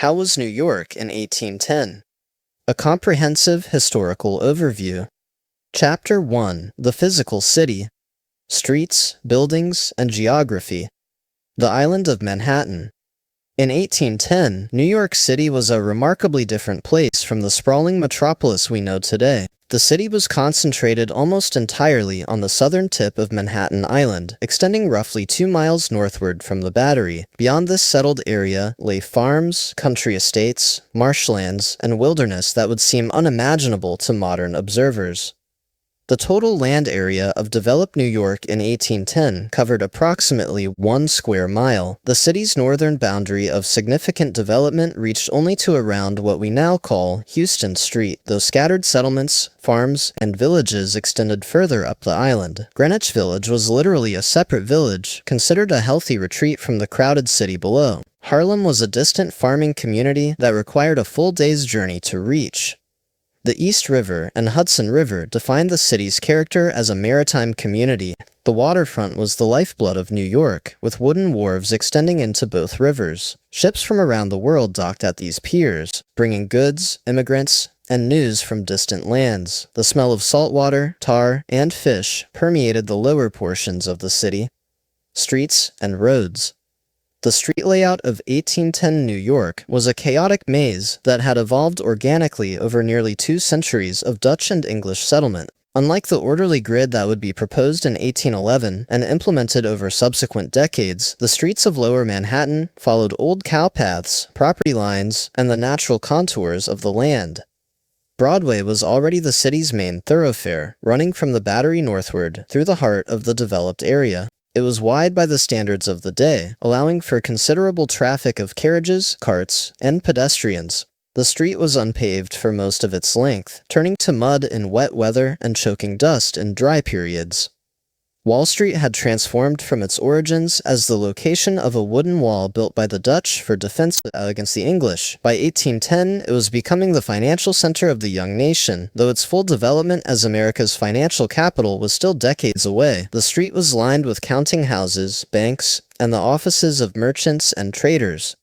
How was New York in 1810? A comprehensive historical overview. Chapter 1: The Physical City. Streets, Buildings, and Geography. The Island of Manhattan. In 1810, New York City was a remarkably different place from the sprawling metropolis we know today. The city was concentrated almost entirely on the southern tip of Manhattan Island, extending roughly 2 miles northward from the Battery. Beyond this settled area lay farms, country estates, marshlands, and wilderness that would seem unimaginable to modern observers. The total land area of developed New York in 1810 covered approximately 1 square mile. The city's northern boundary of significant development reached only to around what we now call Houston Street, though scattered settlements, farms, and villages extended further up the island. Greenwich Village was literally a separate village, considered a healthy retreat from the crowded city below. Harlem was a distant farming community that required a full day's journey to reach. The East River and Hudson River defined the city's character as a maritime community. The waterfront was the lifeblood of New York, with wooden wharves extending into both rivers. Ships from around the world docked at these piers, bringing goods, immigrants, and news from distant lands. The smell of salt water, tar, and fish permeated the lower portions of the city. Streets and roads. The street layout of 1810 New York was a chaotic maze that had evolved organically over nearly 2 centuries of Dutch and English settlement. Unlike the orderly grid that would be proposed in 1811 and implemented over subsequent decades, the streets of Lower Manhattan followed old cowpaths, property lines, and the natural contours of the land. Broadway was already the city's main thoroughfare, running from the Battery northward through the heart of the developed area. It was wide by the standards of the day, allowing for considerable traffic of carriages, carts, and pedestrians. The street was unpaved for most of its length, turning to mud in wet weather and choking dust in dry periods. Wall Street had transformed from its origins as the location of a wooden wall built by the Dutch for defense against the English. By 1810, it was becoming the financial center of the young nation, though its full development as America's financial capital was still decades away. The street was lined with counting houses, banks, and the offices of merchants and traders.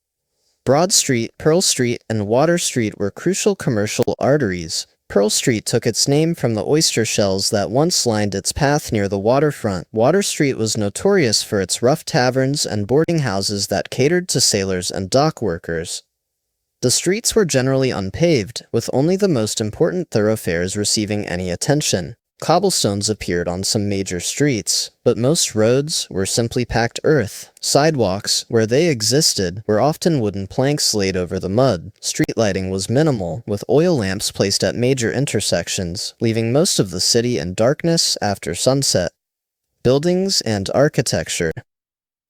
Broad Street, Pearl Street, and Water Street were crucial commercial arteries. Pearl Street took its name from the oyster shells that once lined its path near the waterfront. Water Street was notorious for its rough taverns and boarding houses that catered to sailors and dock workers. The streets were generally unpaved, with only the most important thoroughfares receiving any attention. Cobblestones appeared on some major streets, but most roads were simply packed earth. Sidewalks, where they existed, were often wooden planks laid over the mud. Street lighting was minimal, with oil lamps placed at major intersections, leaving most of the city in darkness after sunset. Buildings and architecture.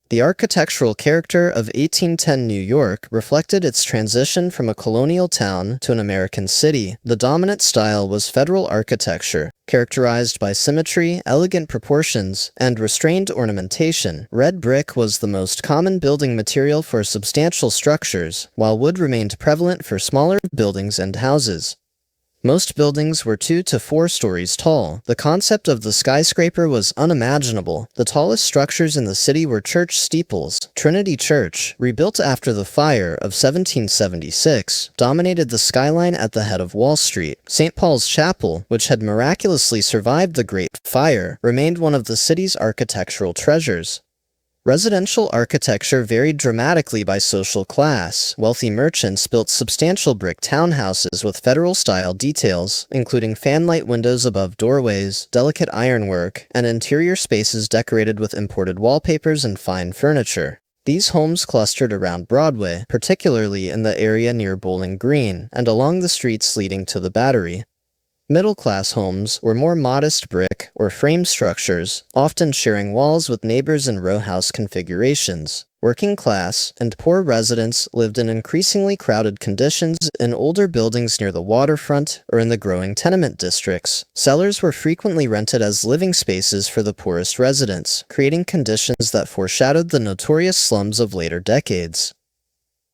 The architectural character of 1810 New York reflected its transition from a colonial town to an American city. The dominant style was Federal architecture, characterized by symmetry, elegant proportions, and restrained ornamentation. Red brick was the most common building material for substantial structures, while wood remained prevalent for smaller buildings and houses. Most buildings were 2 to 4 stories tall. The concept of the skyscraper was unimaginable. The tallest structures in the city were church steeples. Trinity Church, rebuilt after the fire of 1776, dominated the skyline at the head of Wall Street. St. Paul's Chapel, which had miraculously survived the Great Fire, remained one of the city's architectural treasures. Residential architecture varied dramatically by social class. Wealthy merchants built substantial brick townhouses with Federal-style details, including fanlight windows above doorways, delicate ironwork, and interior spaces decorated with imported wallpapers and fine furniture. These homes clustered around Broadway, particularly in the area near Bowling Green, and along the streets leading to the Battery. Middle-class homes were more modest brick or frame structures, often sharing walls with neighbors in row-house configurations. Working class and poor residents lived in increasingly crowded conditions in older buildings near the waterfront or in the growing tenement districts. Cellars were frequently rented as living spaces for the poorest residents, creating conditions that foreshadowed the notorious slums of later decades.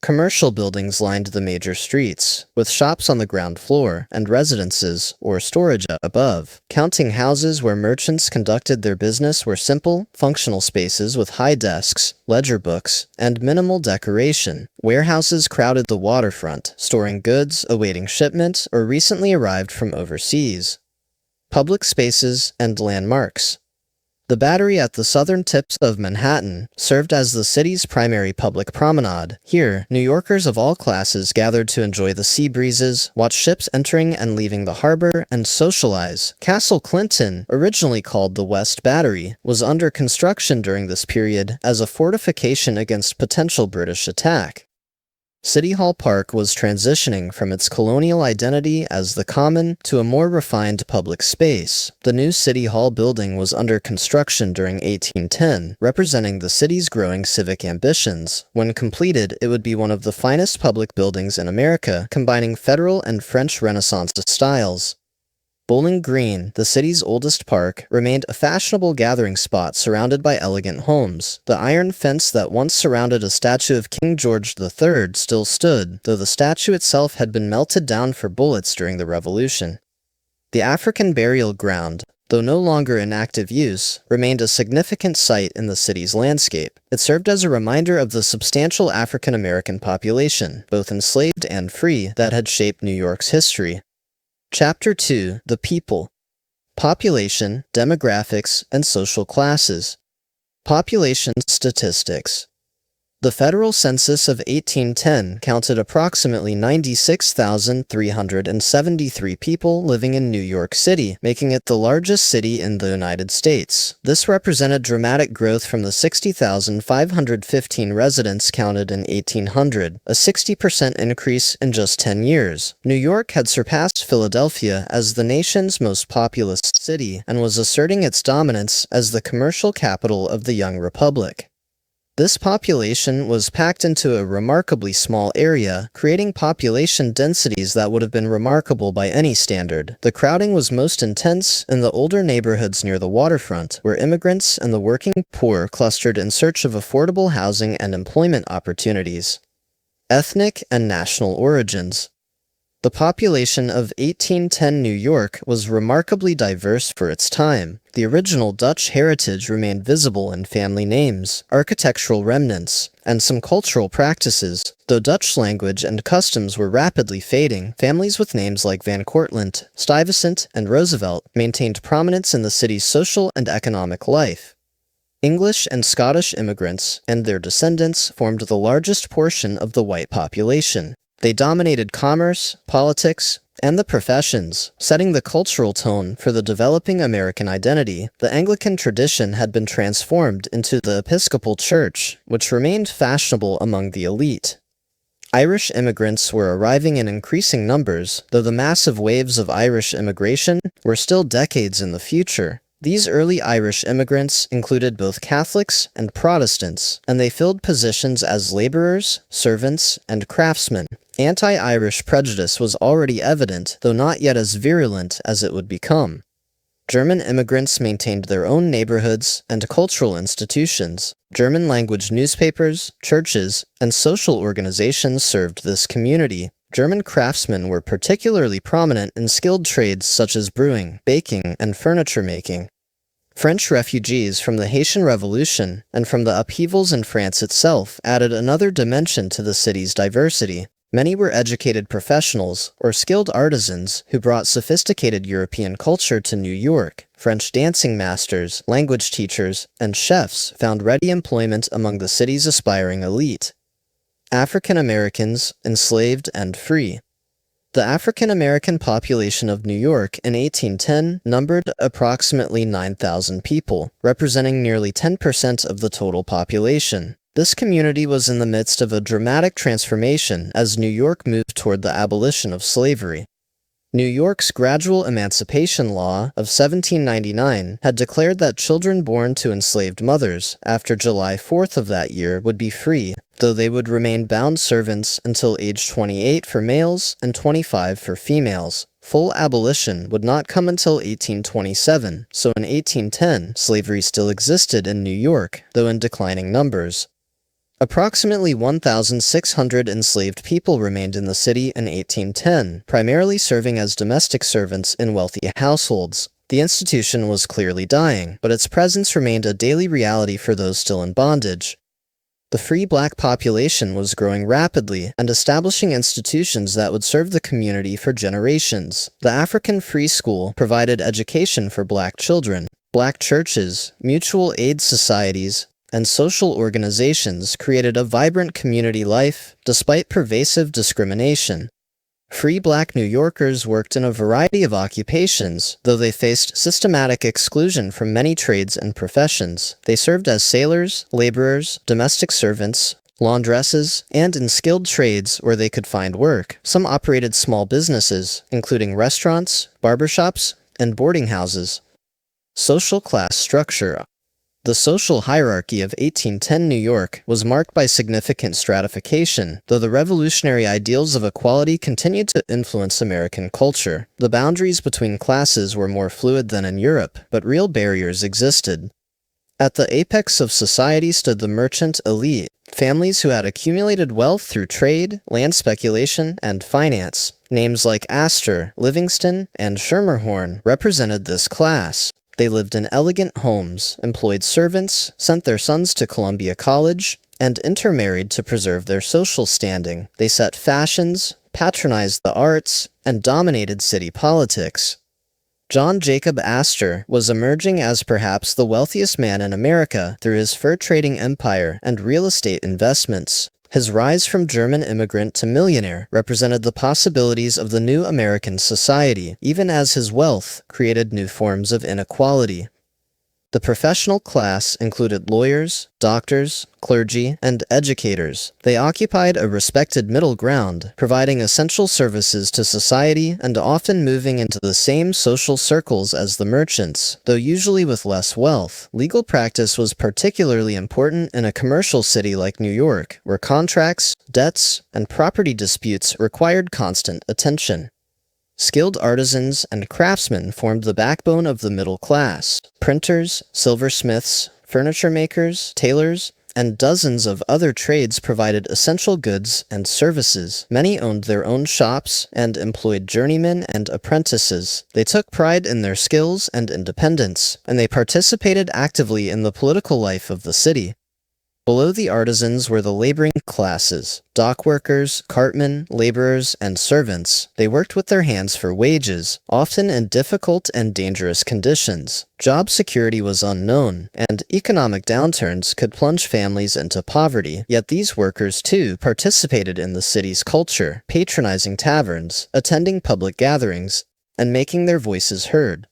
Commercial buildings lined the major streets, with shops on the ground floor and residences or storage above. Counting houses where merchants conducted their business were simple, functional spaces with high desks, ledger books, and minimal decoration. Warehouses crowded the waterfront, storing goods awaiting shipment or recently arrived from overseas. Public spaces and landmarks. The Battery at the southern tips of Manhattan served as the city's primary public promenade. Here, New Yorkers of all classes gathered to enjoy the sea breezes, watch ships entering and leaving the harbor, and socialize. Castle Clinton, originally called the West Battery, was under construction during this period as a fortification against potential British attack. City Hall Park was transitioning from its colonial identity as the Common to a more refined public space. The new City Hall building was under construction during 1810, representing the city's growing civic ambitions. When completed, it would be one of the finest public buildings in America, combining Federal and French Renaissance styles. Bowling Green, the city's oldest park, remained a fashionable gathering spot surrounded by elegant homes. The iron fence that once surrounded a statue of King George III still stood, though the statue itself had been melted down for bullets during the Revolution. The African Burial Ground, though no longer in active use, remained a significant site in the city's landscape. It served as a reminder of the substantial African American population, both enslaved and free, that had shaped New York's history. Chapter 2. The People. Population, Demographics, and Social Classes. Population Statistics. The federal census of 1810 counted approximately 96,373 people living in New York City, making it the largest city in the United States. This represented dramatic growth from the 60,515 residents counted in 1800, a 60% increase in just 10 years. New York had surpassed Philadelphia as the nation's most populous city and was asserting its dominance as the commercial capital of the young republic. This population was packed into a remarkably small area, creating population densities that would have been remarkable by any standard. The crowding was most intense in the older neighborhoods near the waterfront, where immigrants and the working poor clustered in search of affordable housing and employment opportunities. Ethnic and national origins. The population of 1810 New York was remarkably diverse for its time. The original Dutch heritage remained visible in family names, architectural remnants, and some cultural practices. Though Dutch language and customs were rapidly fading, families with names like Van Cortlandt, Stuyvesant, and Roosevelt maintained prominence in the city's social and economic life. English and Scottish immigrants and their descendants formed the largest portion of the white population. They dominated commerce, politics, and the professions, setting the cultural tone for the developing American identity. The Anglican tradition had been transformed into the Episcopal Church, which remained fashionable among the elite. Irish immigrants were arriving in increasing numbers, though the massive waves of Irish immigration were still decades in the future. These early Irish immigrants included both Catholics and Protestants, and they filled positions as laborers, servants, and craftsmen. Anti-Irish prejudice was already evident, though not yet as virulent as it would become. German immigrants maintained their own neighborhoods and cultural institutions. German-language newspapers, churches, and social organizations served this community. German craftsmen were particularly prominent in skilled trades such as brewing, baking, and furniture making. French refugees from the Haitian Revolution and from the upheavals in France itself added another dimension to the city's diversity. Many were educated professionals or skilled artisans who brought sophisticated European culture to New York. French dancing masters, language teachers, and chefs found ready employment among the city's aspiring elite. African Americans, enslaved and free. The African American population of New York in 1810 numbered approximately 9,000 people, representing nearly 10% of the total population. This community was in the midst of a dramatic transformation as New York moved toward the abolition of slavery. New York's Gradual Emancipation Law of 1799 had declared that children born to enslaved mothers after July 4th of that year would be free, though they would remain bound servants until age 28 for males and 25 for females. Full abolition would not come until 1827, so in 1810, slavery still existed in New York, though in declining numbers. Approximately 1,600 enslaved people remained in the city in 1810, primarily serving as domestic servants in wealthy households. The institution was clearly dying, but its presence remained a daily reality for those still in bondage. The free black population was growing rapidly and establishing institutions that would serve the community for generations. The African Free School provided education for black children. Black churches, mutual aid societies, and social organizations created a vibrant community life despite pervasive discrimination. Free black New Yorkers worked in a variety of occupations, though they faced systematic exclusion from many trades and professions. They served as sailors, laborers, domestic servants, laundresses, and in skilled trades where they could find work. Some operated small businesses, including restaurants, barbershops, and boarding houses. Social class structure. The social hierarchy of 1810 New York was marked by significant stratification, though the revolutionary ideals of equality continued to influence American culture. The boundaries between classes were more fluid than in Europe, but real barriers existed. At the apex of society stood the merchant elite, families who had accumulated wealth through trade, land speculation, and finance. Names like Astor, Livingston, and Schermerhorn represented this class. They lived in elegant homes, employed servants, sent their sons to Columbia College, and intermarried to preserve their social standing. They set fashions, patronized the arts, and dominated city politics. John Jacob Astor was emerging as perhaps the wealthiest man in America through his fur trading empire and real estate investments. His rise from German immigrant to millionaire represented the possibilities of the new American society, even as his wealth created new forms of inequality. The professional class included lawyers, doctors, clergy, and educators. They occupied a respected middle ground, providing essential services to society and often moving into the same social circles as the merchants, though usually with less wealth. Legal practice was particularly important in a commercial city like New York, where contracts, debts, and property disputes required constant attention. Skilled artisans and craftsmen formed the backbone of the middle class. Printers, silversmiths, furniture makers, tailors, and dozens of other trades provided essential goods and services. Many owned their own shops and employed journeymen and apprentices. They took pride in their skills and independence, and they participated actively in the political life of the city. Below the artisans were the laboring classes, dock workers, cartmen, laborers, and servants. They worked with their hands for wages, often in difficult and dangerous conditions. Job security was unknown, and economic downturns could plunge families into poverty. Yet these workers, too, participated in the city's culture, patronizing taverns, attending public gatherings, and making their voices heard.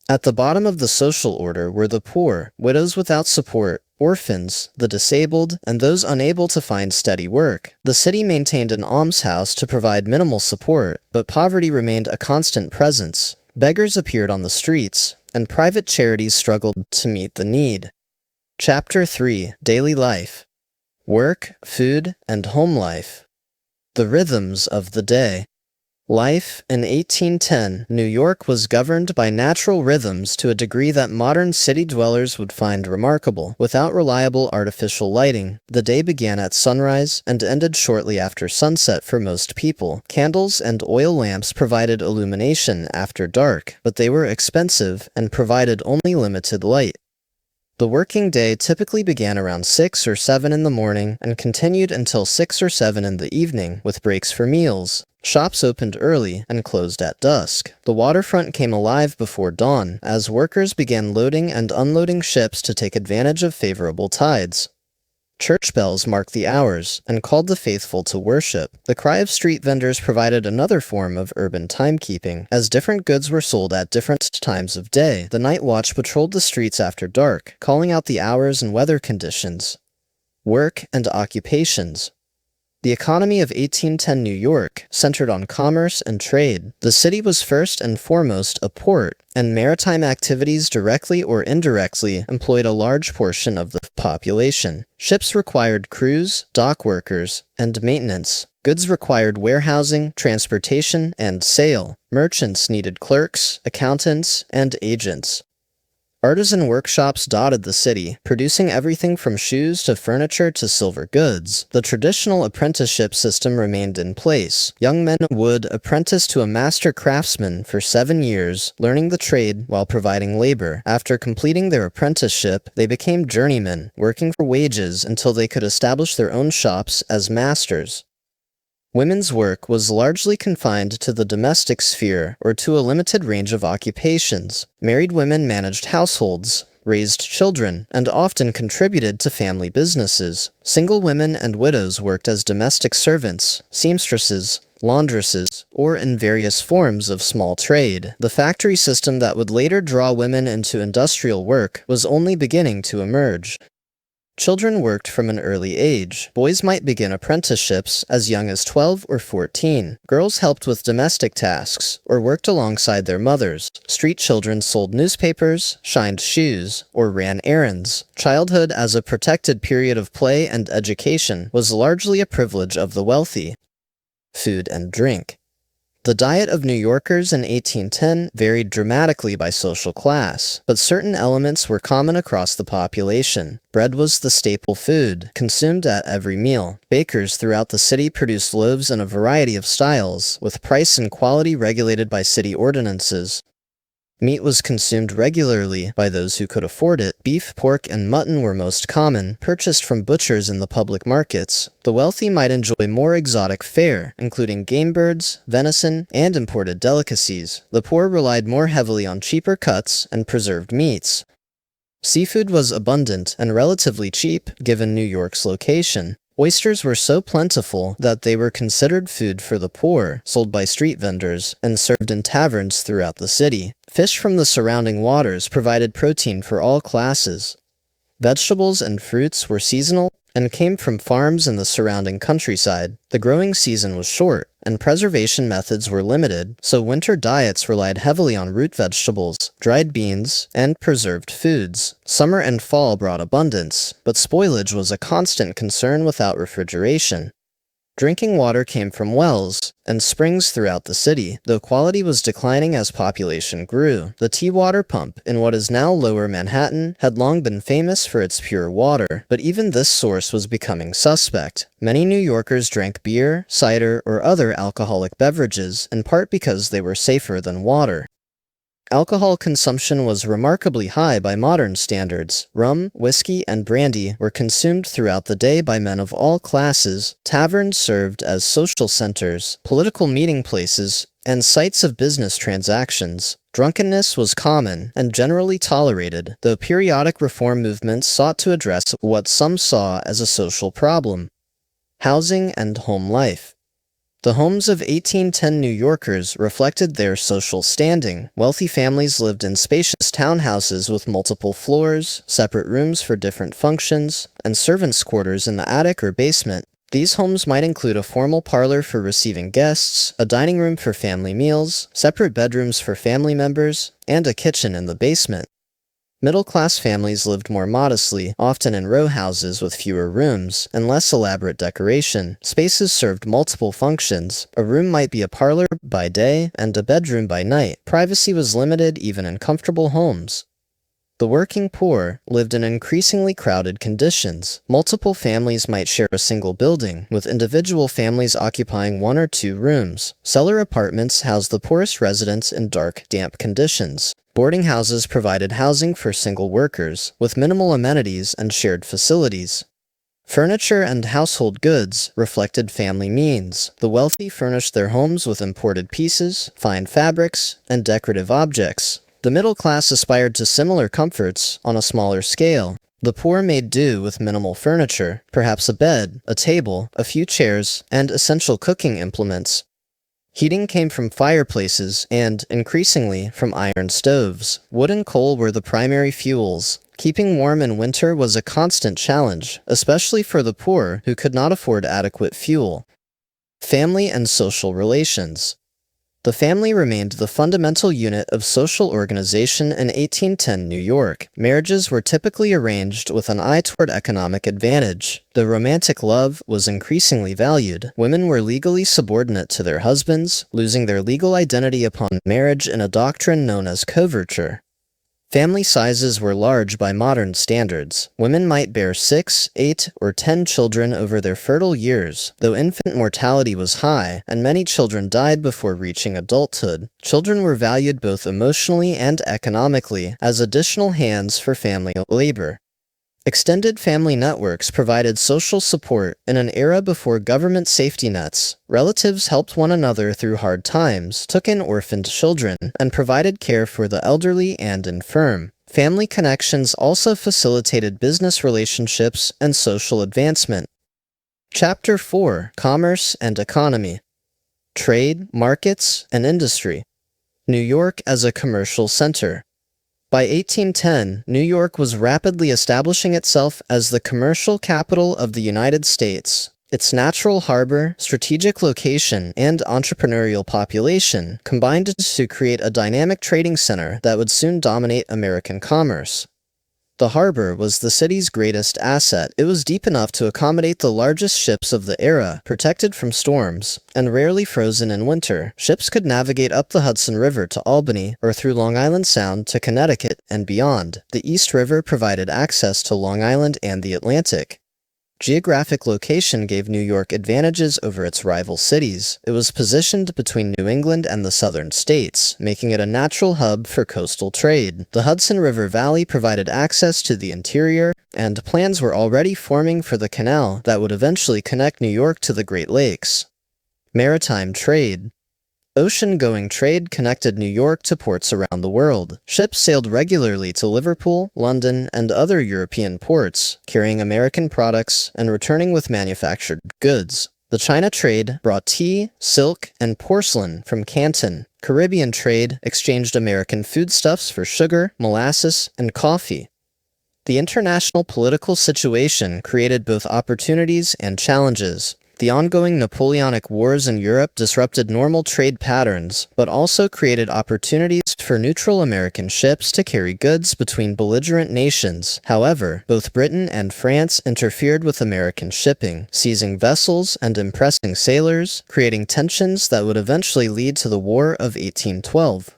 At the bottom of the social order were the poor, widows without support, orphans, the disabled, and those unable to find steady work. The city maintained an almshouse to provide minimal support, but poverty remained a constant presence. Beggars appeared on the streets, and private charities struggled to meet the need. Chapter 3: Daily Life. Work, Food, and Home Life. The Rhythms of the Day. Life in 1810, New York was governed by natural rhythms to a degree that modern city dwellers would find remarkable. Without reliable artificial lighting, the day began at sunrise and ended shortly after sunset for most people. Candles and oil lamps provided illumination after dark, but they were expensive and provided only limited light. The working day typically began around 6 or 7 in the morning and continued until 6 or 7 in the evening, with breaks for meals. Shops opened early and closed at dusk. The waterfront came alive before dawn, as workers began loading and unloading ships to take advantage of favorable tides. Church bells marked the hours and called the faithful to worship. The cry of street vendors provided another form of urban timekeeping, as different goods were sold at different times of day. The night watch patrolled the streets after dark, calling out the hours and weather conditions. Work and occupations. The economy of 1810 New York centered on commerce and trade. The city was first and foremost a port, and maritime activities directly or indirectly employed a large portion of the population. Ships required crews, dock workers, and maintenance. Goods required warehousing, transportation, and sale. Merchants needed clerks, accountants, and agents. Artisan workshops dotted the city, producing everything from shoes to furniture to silver goods. The traditional apprenticeship system remained in place. Young men would apprentice to a master craftsman for 7 years, learning the trade while providing labor. After completing their apprenticeship, they became journeymen, working for wages until they could establish their own shops as masters. Women's work was largely confined to the domestic sphere or to a limited range of occupations. Married women managed households, raised children, and often contributed to family businesses. Single women and widows worked as domestic servants, seamstresses, laundresses, or in various forms of small trade. The factory system that would later draw women into industrial work was only beginning to emerge. Children worked from an early age. Boys might begin apprenticeships as young as 12 or 14. Girls helped with domestic tasks or worked alongside their mothers. Street children sold newspapers, shined shoes, or ran errands. Childhood as a protected period of play and education was largely a privilege of the wealthy. Food and drink. The diet of New Yorkers in 1810 varied dramatically by social class, but certain elements were common across the population. Bread was the staple food, consumed at every meal. Bakers throughout the city produced loaves in a variety of styles, with price and quality regulated by city ordinances. Meat was consumed regularly by those who could afford it. Beef, pork, and mutton were most common, purchased from butchers in the public markets. The wealthy might enjoy more exotic fare, including game birds, venison, and imported delicacies. The poor relied more heavily on cheaper cuts and preserved meats. Seafood was abundant and relatively cheap, given New York's location. Oysters were so plentiful that they were considered food for the poor, sold by street vendors, and served in taverns throughout the city. Fish from the surrounding waters provided protein for all classes. Vegetables and fruits were seasonal and came from farms in the surrounding countryside. The growing season was short, and preservation methods were limited, so winter diets relied heavily on root vegetables, dried beans, and preserved foods. Summer and fall brought abundance, but spoilage was a constant concern without refrigeration. Drinking water came from wells and springs throughout the city, though quality was declining as population grew. The T-Water pump in what is now Lower Manhattan had long been famous for its pure water, but even this source was becoming suspect. Many New Yorkers drank beer, cider, or other alcoholic beverages, in part because they were safer than water. Alcohol consumption was remarkably high by modern standards. Rum, whiskey, and brandy were consumed throughout the day by men of all classes. Taverns served as social centers, political meeting places, and sites of business transactions. Drunkenness was common and generally tolerated, though periodic reform movements sought to address what some saw as a social problem: housing and home life. The homes of 1810 New Yorkers reflected their social standing. Wealthy families lived in spacious townhouses with multiple floors, separate rooms for different functions, and servants' quarters in the attic or basement. These homes might include a formal parlor for receiving guests, a dining room for family meals, separate bedrooms for family members, and a kitchen in the basement. Middle-class families lived more modestly, often in row houses with fewer rooms and less elaborate decoration. Spaces served multiple functions. A room might be a parlor by day and a bedroom by night. Privacy was limited even in comfortable homes. The working poor lived in increasingly crowded conditions. Multiple families might share a single building, with individual families occupying 1 or 2 rooms. Cellar apartments housed the poorest residents in dark, damp conditions. Boarding houses provided housing for single workers, with minimal amenities and shared facilities. Furniture and household goods reflected family means. The wealthy furnished their homes with imported pieces, fine fabrics, and decorative objects. The middle class aspired to similar comforts on a smaller scale. The poor made do with minimal furniture, perhaps a bed, a table, a few chairs, and essential cooking implements. Heating came from fireplaces and, increasingly, from iron stoves. Wood and coal were the primary fuels. Keeping warm in winter was a constant challenge, especially for the poor who could not afford adequate fuel. Family and social relations. The family remained the fundamental unit of social organization in 1810 New York. Marriages were typically arranged with an eye toward economic advantage. The romantic love was increasingly valued. Women were legally subordinate to their husbands, losing their legal identity upon marriage in a doctrine known as coverture. Family sizes were large by modern standards. Women might bear 6, 8, or 10 children over their fertile years. Though infant mortality was high, and many children died before reaching adulthood, children were valued both emotionally and economically as additional hands for family labor. Extended family networks provided social support in an era before government safety nets. Relatives helped one another through hard times, took in orphaned children, and provided care for the elderly and infirm. Family connections also facilitated business relationships and social advancement. Chapter 4: Commerce and Economy. Trade, Markets, and Industry. New York as a commercial center. By 1810, New York was rapidly establishing itself as the commercial capital of the United States. Its natural harbor, strategic location, and entrepreneurial population combined to create a dynamic trading center that would soon dominate American commerce. The harbor was the city's greatest asset. It was deep enough to accommodate the largest ships of the era, protected from storms, and rarely frozen in winter. Ships could navigate up the Hudson River to Albany, or through Long Island Sound to Connecticut and beyond. The East River provided access to Long Island and the Atlantic. Geographic location gave New York advantages over its rival cities. It was positioned between New England and the southern states, making it a natural hub for coastal trade. The Hudson River Valley provided access to the interior, and plans were already forming for the canal that would eventually connect New York to the Great Lakes. Maritime trade. Ocean-going trade connected New York to ports around the world. Ships sailed regularly to Liverpool, London, and other European ports, carrying American products and returning with manufactured goods. The China trade brought tea, silk, and porcelain from Canton. Caribbean trade exchanged American foodstuffs for sugar, molasses, and coffee. The international political situation created both opportunities and challenges. The ongoing Napoleonic Wars in Europe disrupted normal trade patterns, but also created opportunities for neutral American ships to carry goods between belligerent nations. However, both Britain and France interfered with American shipping, seizing vessels and impressing sailors, creating tensions that would eventually lead to the War of 1812.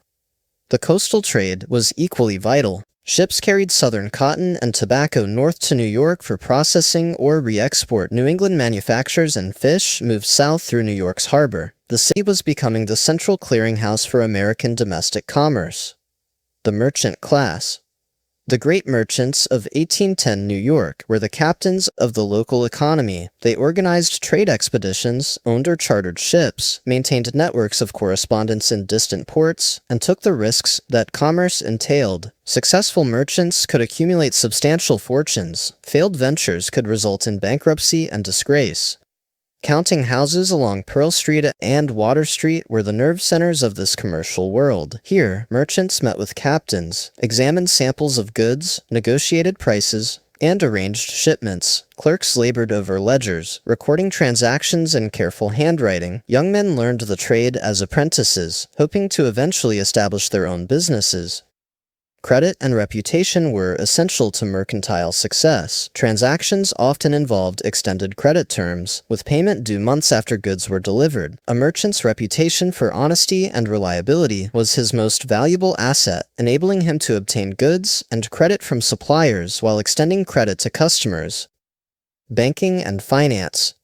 The coastal trade was equally vital. Ships carried southern cotton and tobacco north to New York for processing or re-export. New England manufactures and fish moved south through New York's harbor. The city was becoming the central clearinghouse for American domestic commerce. The merchant class. The great merchants of 1810 New York were the captains of the local economy. They organized trade expeditions, owned or chartered ships, maintained networks of correspondence in distant ports, and took the risks that commerce entailed. Successful merchants could accumulate substantial fortunes. Failed ventures could result in bankruptcy and disgrace. Counting houses along Pearl Street and Water Street were the nerve centers of this commercial world. Here, merchants met with captains, examined samples of goods, negotiated prices, and arranged shipments. Clerks labored over ledgers, recording transactions in careful handwriting. Young men learned the trade as apprentices, hoping to eventually establish their own businesses. Credit and reputation were essential to mercantile success. Transactions often involved extended credit terms, with payment due months after goods were delivered. A merchant's reputation for honesty and reliability was his most valuable asset, enabling him to obtain goods and credit from suppliers while extending credit to customers. Banking and finance.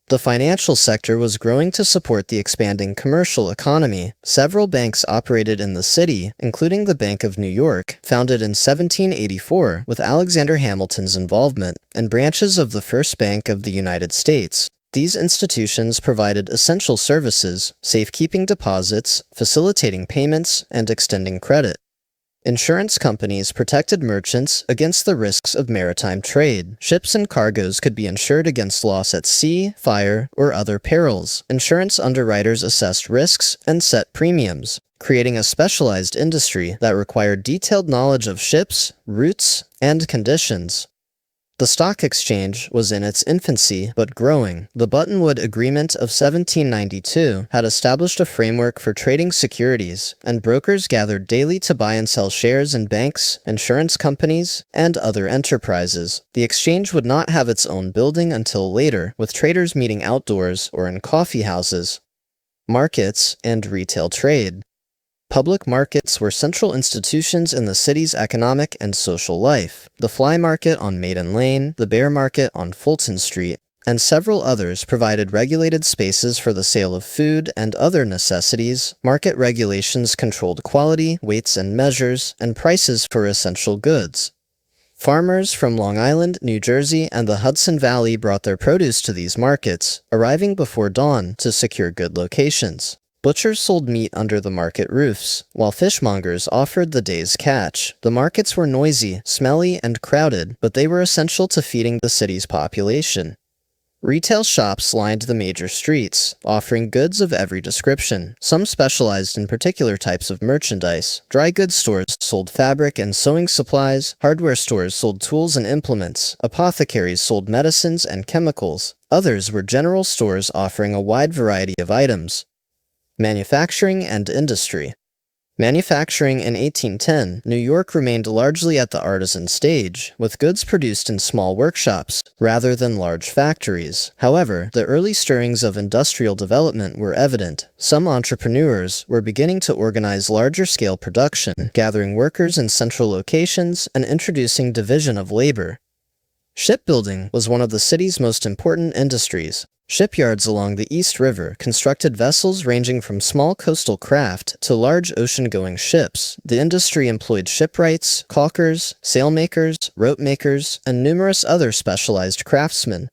The financial sector was growing to support the expanding commercial economy. Several banks operated in the city, including the Bank of New York, founded in 1784 with Alexander Hamilton's involvement, and branches of the First Bank of the United States. These institutions provided essential services, safekeeping deposits, facilitating payments, and extending credit. Insurance companies protected merchants against the risks of maritime trade. Ships and cargoes could be insured against loss at sea, fire, or other perils. Insurance underwriters assessed risks and set premiums, creating a specialized industry that required detailed knowledge of ships, routes, and conditions. The stock exchange was in its infancy, but growing. The Buttonwood Agreement of 1792 had established a framework for trading securities, and brokers gathered daily to buy and sell shares in banks, insurance companies, and other enterprises. The exchange would not have its own building until later, with traders meeting outdoors or in coffee houses. Markets and retail trade. Public markets were central institutions in the city's economic and social life. The Fly Market on Maiden Lane, the Bear Market on Fulton Street, and several others provided regulated spaces for the sale of food and other necessities. Market regulations controlled quality, weights and measures, and prices for essential goods. Farmers from Long Island, New Jersey, and the Hudson Valley brought their produce to these markets, arriving before dawn to secure good locations. Butchers sold meat under the market roofs, while fishmongers offered the day's catch. The markets were noisy, smelly, and crowded, but they were essential to feeding the city's population. Retail shops lined the major streets, offering goods of every description. Some specialized in particular types of merchandise. Dry goods stores sold fabric and sewing supplies. Hardware stores sold tools and implements. Apothecaries sold medicines and chemicals. Others were general stores offering a wide variety of items. Manufacturing and industry. Manufacturing in 1810, New York remained largely at the artisan stage, with goods produced in small workshops, rather than large factories. However, the early stirrings of industrial development were evident. Some entrepreneurs were beginning to organize larger-scale production, gathering workers in central locations and introducing division of labor. Shipbuilding was one of the city's most important industries. Shipyards along the East River constructed vessels ranging from small coastal craft to large ocean-going ships. The industry employed shipwrights, caulkers, sailmakers, rope makers, and numerous other specialized craftsmen.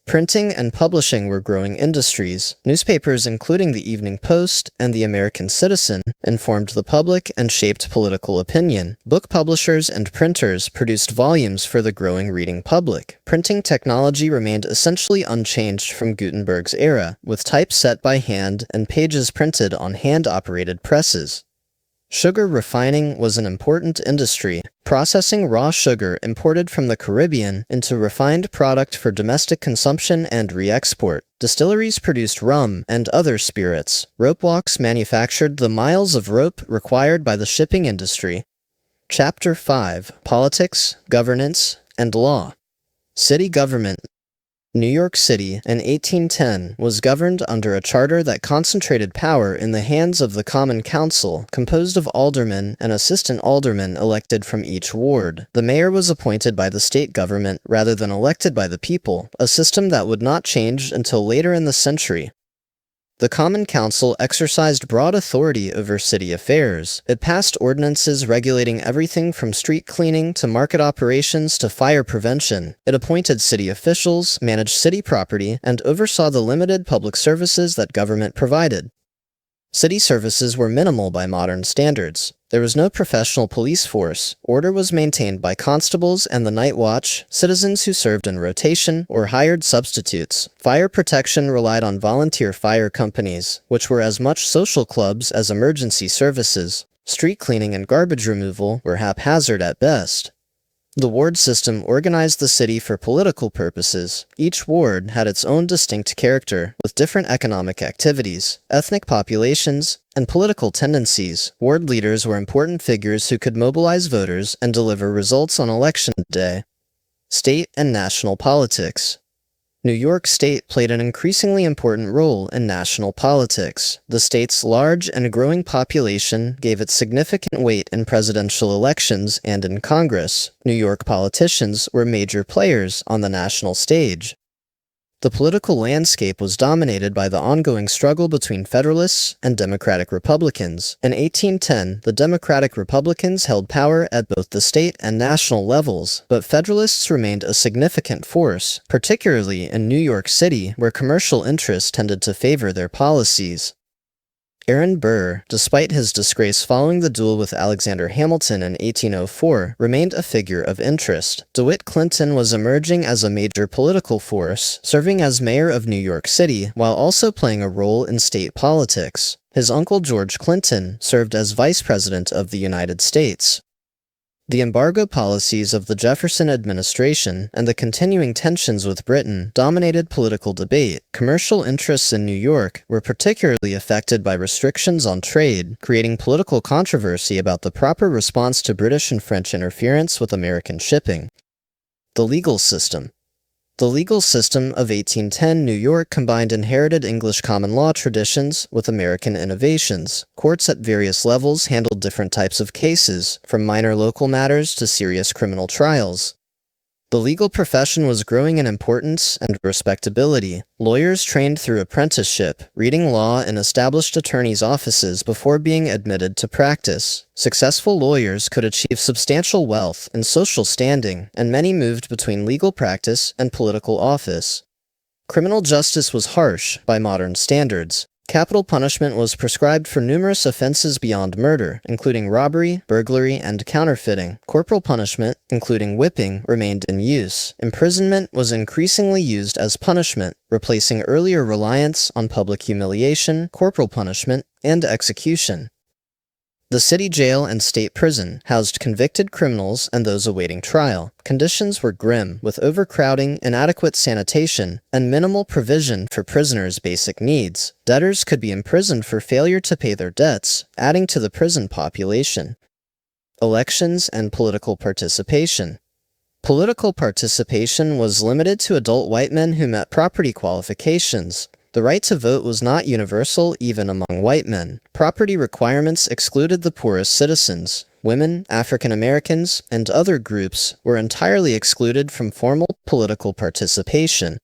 Printing and publishing were growing industries. Newspapers, including the Evening Post and the American Citizen, informed the public and shaped political opinion. Book publishers and printers produced volumes for the growing reading public. Printing technology remained essentially unchanged from Gutenberg's era, with type set by hand and pages printed on hand-operated presses. Sugar refining was an important industry, processing raw sugar imported from the Caribbean into refined product for domestic consumption and re-export. Distilleries produced rum and other spirits. Ropewalks manufactured the miles of rope required by the shipping industry. Chapter 5: Politics, Governance, and Law. City government. New York City, in 1810, was governed under a charter that concentrated power in the hands of the Common Council, composed of aldermen and assistant aldermen elected from each ward. The mayor was appointed by the state government rather than elected by the people, a system that would not change until later in the century. The Common Council exercised broad authority over city affairs. It passed ordinances regulating everything from street cleaning to market operations to fire prevention. It appointed city officials, managed city property, and oversaw the limited public services that government provided. City services were minimal by modern standards. There was no professional police force. Order was maintained by constables and the night watch, citizens who served in rotation or hired substitutes. Fire protection relied on volunteer fire companies, which were as much social clubs as emergency services. Street cleaning and garbage removal were haphazard at best. The ward system organized the city for political purposes. Each ward had its own distinct character, with different economic activities, ethnic populations, and political tendencies. Ward leaders were important figures who could mobilize voters and deliver results on election day. State and national politics. New York State played an increasingly important role in national politics. The state's large and growing population gave it significant weight in presidential elections and in Congress. New York politicians were major players on the national stage. The political landscape was dominated by the ongoing struggle between Federalists and Democratic Republicans. In 1810, the Democratic Republicans held power at both the state and national levels, but Federalists remained a significant force, particularly in New York City, where commercial interests tended to favor their policies. Aaron Burr, despite his disgrace following the duel with Alexander Hamilton in 1804, remained a figure of interest. DeWitt Clinton was emerging as a major political force, serving as mayor of New York City while also playing a role in state politics. His uncle George Clinton served as vice president of the United States. The embargo policies of the Jefferson administration and the continuing tensions with Britain dominated political debate. Commercial interests in New York were particularly affected by restrictions on trade, creating political controversy about the proper response to British and French interference with American shipping. The legal system. The legal system of 1810 New York combined inherited English common law traditions with American innovations. Courts at various levels handled different types of cases, from minor local matters to serious criminal trials. The legal profession was growing in importance and respectability. Lawyers trained through apprenticeship, reading law in established attorneys' offices before being admitted to practice. Successful lawyers could achieve substantial wealth and social standing, and many moved between legal practice and political office. Criminal justice was harsh by modern standards. Capital punishment was prescribed for numerous offenses beyond murder, including robbery, burglary, and counterfeiting. Corporal punishment, including whipping, remained in use. Imprisonment was increasingly used as punishment, replacing earlier reliance on public humiliation, corporal punishment, and execution. The city jail and state prison housed convicted criminals and those awaiting trial. Conditions were grim, with overcrowding, inadequate sanitation, and minimal provision for prisoners' basic needs. Debtors could be imprisoned for failure to pay their debts, adding to the prison population. Elections and political participation. Political participation was limited to adult white men who met property qualifications. The right to vote was not universal even among white men. Property requirements excluded the poorest citizens. Women, African Americans, and other groups were entirely excluded from formal political participation.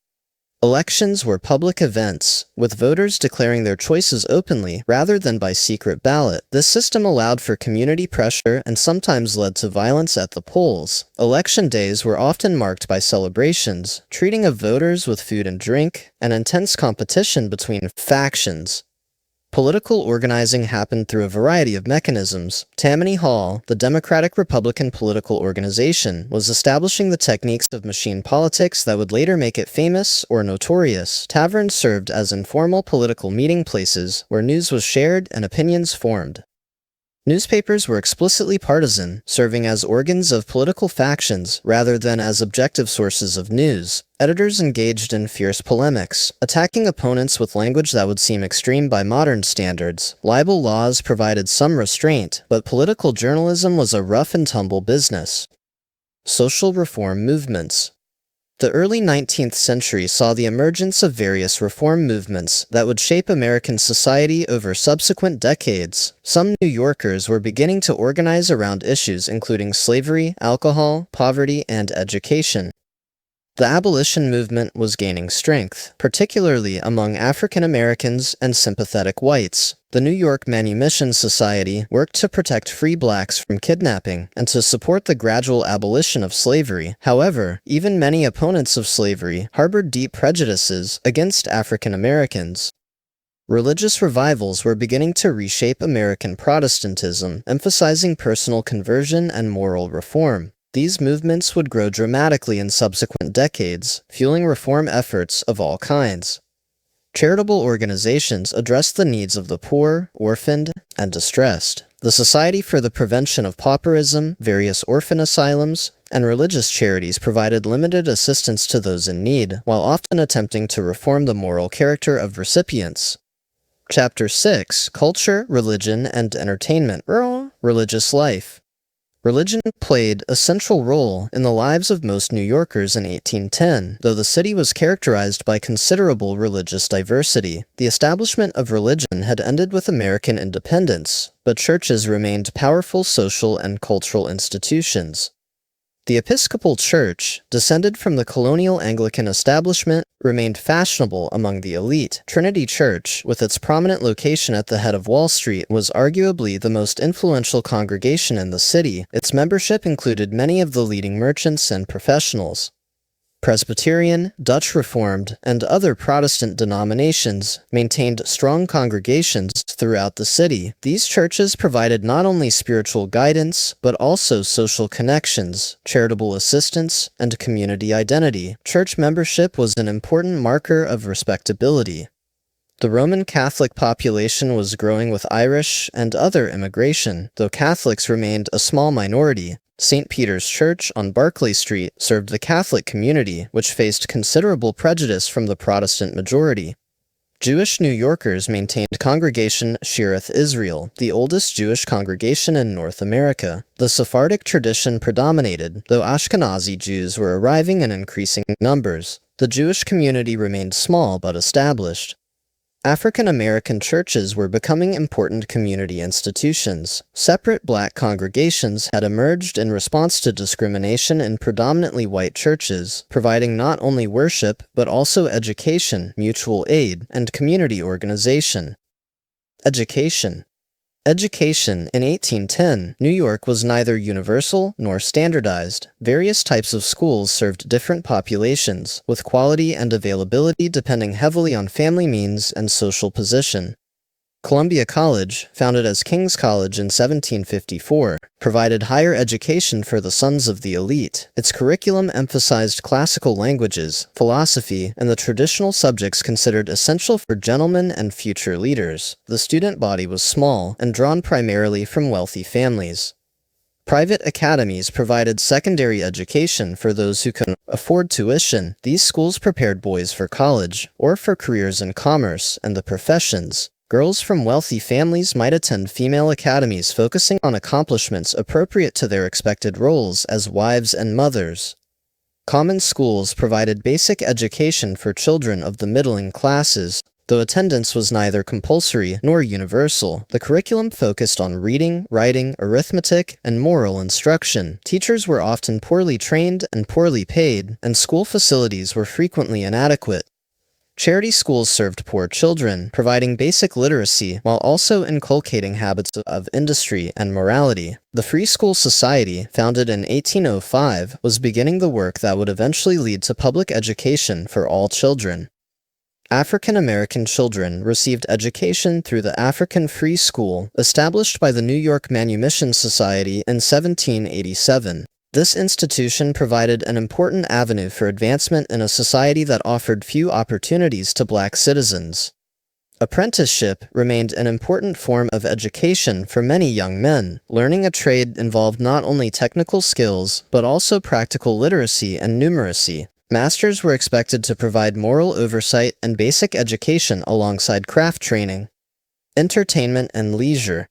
Elections were public events, with voters declaring their choices openly rather than by secret ballot. This system allowed for community pressure and sometimes led to violence at the polls. Election days were often marked by celebrations, treating of voters with food and drink, and intense competition between factions. Political organizing happened through a variety of mechanisms. Tammany Hall, the Democratic-Republican political organization, was establishing the techniques of machine politics that would later make it famous or notorious. Taverns served as informal political meeting places where news was shared and opinions formed. Newspapers were explicitly partisan, serving as organs of political factions rather than as objective sources of news. Editors engaged in fierce polemics, attacking opponents with language that would seem extreme by modern standards. Libel laws provided some restraint, but political journalism was a rough-and-tumble business. Social reform movements. The early 19th century saw the emergence of various reform movements that would shape American society over subsequent decades. Some New Yorkers were beginning to organize around issues including slavery, alcohol, poverty, and education. The abolition movement was gaining strength, particularly among African Americans and sympathetic whites. The New York Manumission Society worked to protect free blacks from kidnapping and to support the gradual abolition of slavery. However, even many opponents of slavery harbored deep prejudices against African Americans. Religious revivals were beginning to reshape American Protestantism, emphasizing personal conversion and moral reform. These movements would grow dramatically in subsequent decades, fueling reform efforts of all kinds. Charitable organizations addressed the needs of the poor, orphaned, and distressed. The Society for the Prevention of Pauperism, various orphan asylums, and religious charities provided limited assistance to those in need, while often attempting to reform the moral character of recipients. Chapter 6: Culture, Religion, and Entertainment. Religious life. Religion played a central role in the lives of most New Yorkers in 1810, though the city was characterized by considerable religious diversity. The establishment of religion had ended with American independence, but churches remained powerful social and cultural institutions. The Episcopal Church, descended from the colonial Anglican establishment, remained fashionable among the elite. Trinity Church, with its prominent location at the head of Wall Street, was arguably the most influential congregation in the city. Its membership included many of the leading merchants and professionals. Presbyterian, Dutch Reformed, and other Protestant denominations maintained strong congregations throughout the city. These churches provided not only spiritual guidance, but also social connections, charitable assistance, and community identity. Church membership was an important marker of respectability. The Roman Catholic population was growing with Irish and other immigration, though Catholics remained a small minority. St. Peter's Church on Barclay Street served the Catholic community, which faced considerable prejudice from the Protestant majority. Jewish New Yorkers maintained Congregation Shearith Israel, the oldest Jewish congregation in North America. The Sephardic tradition predominated, though Ashkenazi Jews were arriving in increasing numbers. The Jewish community remained small but established. African American churches were becoming important community institutions. Separate black congregations had emerged in response to discrimination in predominantly white churches, providing not only worship but also education, mutual aid, and community organization. Education. Education. In 1810, New York was neither universal nor standardized. Various types of schools served different populations, with quality and availability depending heavily on family means and social position. Columbia College, founded as King's College in 1754, provided higher education for the sons of the elite. Its curriculum emphasized classical languages, philosophy, and the traditional subjects considered essential for gentlemen and future leaders. The student body was small and drawn primarily from wealthy families. Private academies provided secondary education for those who couldn't afford tuition. These schools prepared boys for college, or for careers in commerce and the professions. Girls from wealthy families might attend female academies focusing on accomplishments appropriate to their expected roles as wives and mothers. Common schools provided basic education for children of the middling classes. Though attendance was neither compulsory nor universal, the curriculum focused on reading, writing, arithmetic, and moral instruction. Teachers were often poorly trained and poorly paid, and school facilities were frequently inadequate. Charity schools served poor children, providing basic literacy while also inculcating habits of industry and morality. The Free School Society, founded in 1805, was beginning the work that would eventually lead to public education for all children. African American children received education through the African Free School, established by the New York Manumission Society in 1787. This institution provided an important avenue for advancement in a society that offered few opportunities to black citizens. Apprenticeship remained an important form of education for many young men. Learning a trade involved not only technical skills, but also practical literacy and numeracy. Masters were expected to provide moral oversight and basic education alongside craft training. Entertainment and leisure.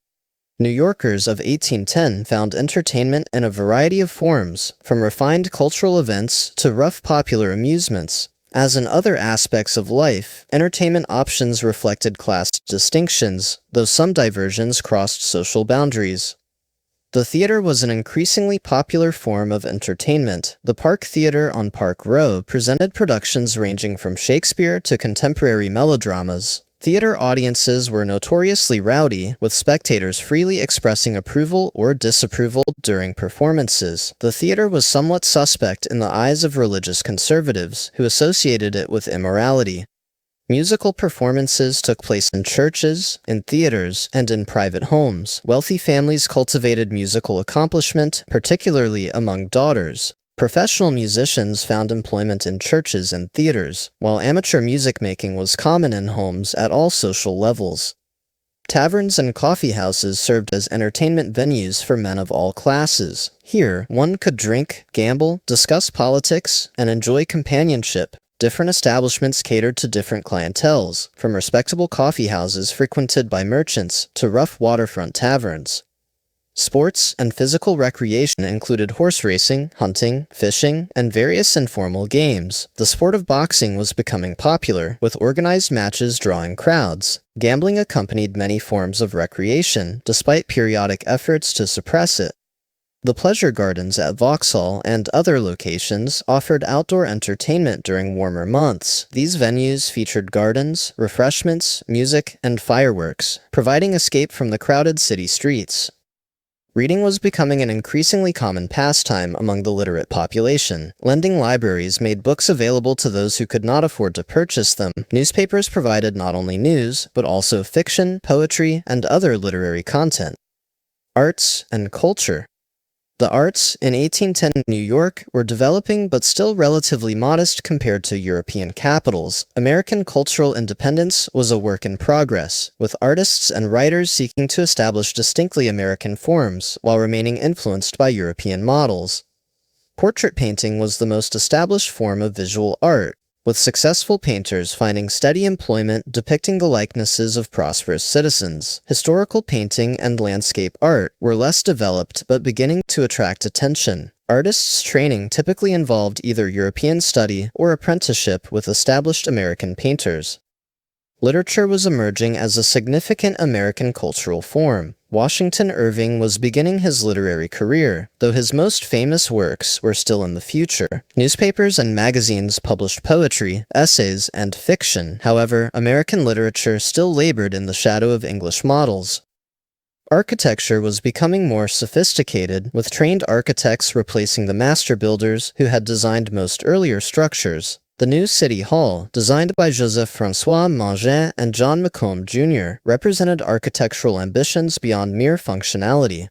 New Yorkers of 1810 found entertainment in a variety of forms, from refined cultural events to rough popular amusements. As in other aspects of life, entertainment options reflected class distinctions, though some diversions crossed social boundaries. The theater was an increasingly popular form of entertainment. The Park Theater on Park Row presented productions ranging from Shakespeare to contemporary melodramas. Theater audiences were notoriously rowdy, with spectators freely expressing approval or disapproval during performances. The theater was somewhat suspect in the eyes of religious conservatives, who associated it with immorality. Musical performances took place in churches, in theaters, and in private homes. Wealthy families cultivated musical accomplishment, particularly among daughters. Professional musicians found employment in churches and theaters, while amateur music making was common in homes at all social levels. Taverns and coffee houses served as entertainment venues for men of all classes. Here, one could drink, gamble, discuss politics, and enjoy companionship. Different establishments catered to different clienteles, from respectable coffee houses frequented by merchants to rough waterfront taverns. Sports and physical recreation included horse racing, hunting, fishing, and various informal games. The sport of boxing was becoming popular, with organized matches drawing crowds. Gambling accompanied many forms of recreation, despite periodic efforts to suppress it. The pleasure gardens at Vauxhall and other locations offered outdoor entertainment during warmer months. These venues featured gardens, refreshments, music, and fireworks, providing escape from the crowded city streets. Reading was becoming an increasingly common pastime among the literate population. Lending libraries made books available to those who could not afford to purchase them. Newspapers provided not only news, but also fiction, poetry, and other literary content. Arts and culture. The arts in 1810 New York were developing but still relatively modest compared to European capitals. American cultural independence was a work in progress, with artists and writers seeking to establish distinctly American forms while remaining influenced by European models. Portrait painting was the most established form of visual art, with successful painters finding steady employment depicting the likenesses of prosperous citizens. Historical painting and landscape art were less developed but beginning to attract attention. Artists' training typically involved either European study or apprenticeship with established American painters. Literature was emerging as a significant American cultural form. Washington Irving was beginning his literary career, though his most famous works were still in the future. Newspapers and magazines published poetry, essays, and fiction. However, American literature still labored in the shadow of English models. Architecture was becoming more sophisticated, with trained architects replacing the master builders who had designed most earlier structures. The new City Hall, designed by Joseph-François Mangin and John Macomb Jr., represented architectural ambitions beyond mere functionality.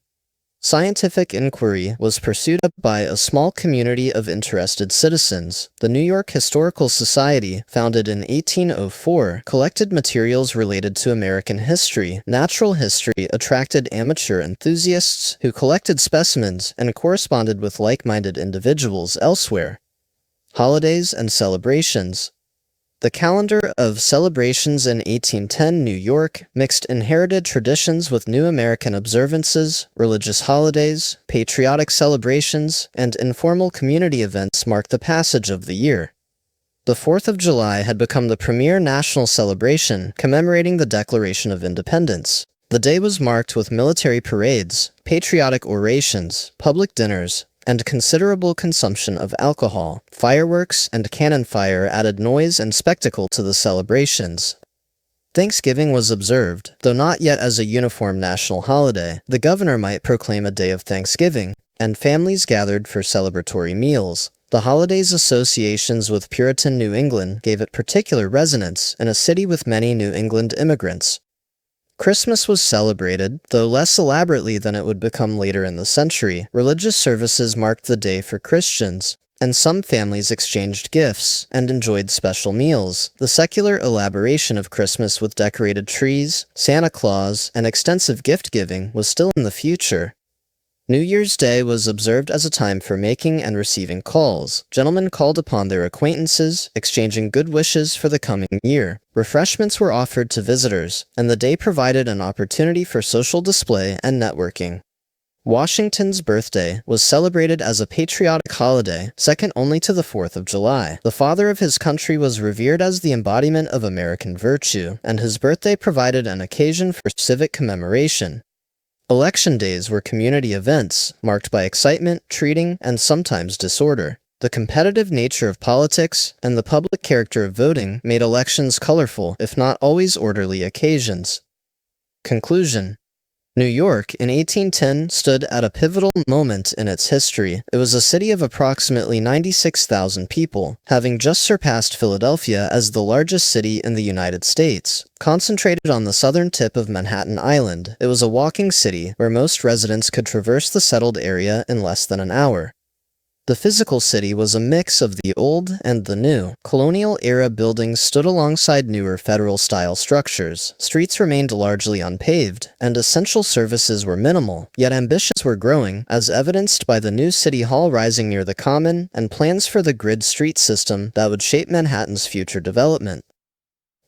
Scientific inquiry was pursued by a small community of interested citizens. The New York Historical Society, founded in 1804, collected materials related to American history. Natural history attracted amateur enthusiasts who collected specimens and corresponded with like-minded individuals elsewhere. Holidays and celebrations. The calendar of celebrations in 1810 New York mixed inherited traditions with new American observances, religious holidays, patriotic celebrations, and informal community events marked the passage of the year. The 4th of July had become the premier national celebration, commemorating the Declaration of Independence. The day was marked with military parades, patriotic orations, public dinners, and considerable consumption of alcohol. Fireworks and cannon fire added noise and spectacle to the celebrations. Thanksgiving was observed, though not yet as a uniform national holiday. The governor might proclaim a day of Thanksgiving, and families gathered for celebratory meals. The holiday's associations with Puritan New England gave it particular resonance in a city with many New England immigrants. Christmas was celebrated, though less elaborately than it would become later in the century. Religious services marked the day for Christians, and some families exchanged gifts and enjoyed special meals. The secular elaboration of Christmas with decorated trees, Santa Claus, and extensive gift-giving was still in the future. New Year's Day was observed as a time for making and receiving calls. Gentlemen called upon their acquaintances, exchanging good wishes for the coming year. Refreshments were offered to visitors, and the day provided an opportunity for social display and networking. Washington's birthday was celebrated as a patriotic holiday, second only to the 4th of July. The father of his country was revered as the embodiment of American virtue, and his birthday provided an occasion for civic commemoration. Election days were community events, marked by excitement, treating, and sometimes disorder. The competitive nature of politics and the public character of voting made elections colorful, if not always orderly occasions. Conclusion. New York, in 1810, stood at a pivotal moment in its history. It was a city of approximately 96,000 people, having just surpassed Philadelphia as the largest city in the United States. Concentrated on the southern tip of Manhattan Island, it was a walking city where most residents could traverse the settled area in less than an hour. The physical city was a mix of the old and the new. Colonial-era buildings stood alongside newer federal-style structures. Streets remained largely unpaved, and essential services were minimal, yet ambitions were growing, as evidenced by the new City Hall rising near the Common and plans for the grid street system that would shape Manhattan's future development.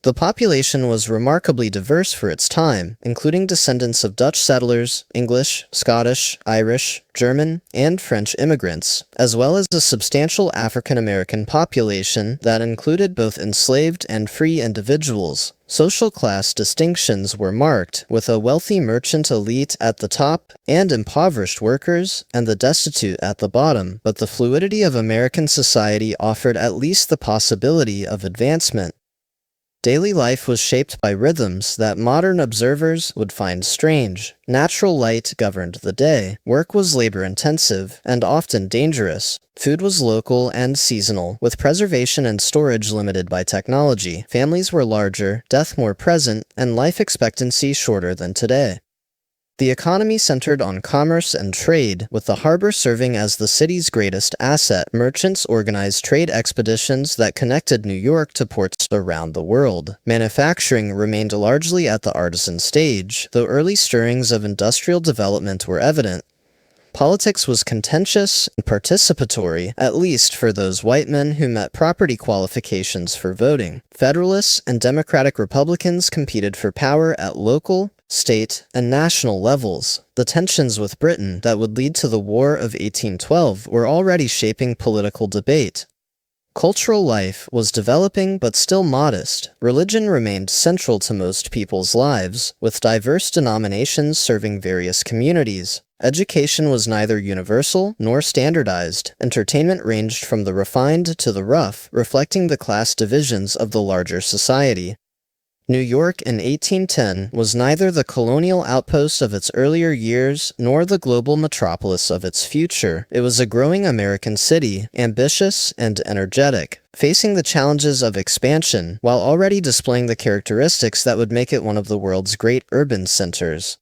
The population was remarkably diverse for its time, including descendants of Dutch settlers, English, Scottish, Irish, German, and French immigrants, as well as a substantial African-American population that included both enslaved and free individuals. Social class distinctions were marked, with a wealthy merchant elite at the top and impoverished workers and the destitute at the bottom, but the fluidity of American society offered at least the possibility of advancement. Daily life was shaped by rhythms that modern observers would find strange. Natural light governed the day. Work was labor-intensive and often dangerous. Food was local and seasonal, with preservation and storage limited by technology. Families were larger, death more present, and life expectancy shorter than today. The economy centered on commerce and trade, with the harbor serving as the city's greatest asset. Merchants organized trade expeditions that connected New York to ports around the world. Manufacturing remained largely at the artisan stage, though early stirrings of industrial development were evident. Politics was contentious and participatory, at least for those white men who met property qualifications for voting. Federalists and Democratic Republicans competed for power at local, state, and national levels. The tensions with Britain that would lead to the War of 1812 were already shaping political debate. Cultural life was developing but still modest. Religion remained central to most people's lives, with diverse denominations serving various communities. Education was neither universal nor standardized. Entertainment ranged from the refined to the rough, reflecting the class divisions of the larger society. New York in 1810 was neither the colonial outpost of its earlier years nor the global metropolis of its future. It was a growing American city, ambitious and energetic, facing the challenges of expansion while already displaying the characteristics that would make it one of the world's great urban centers.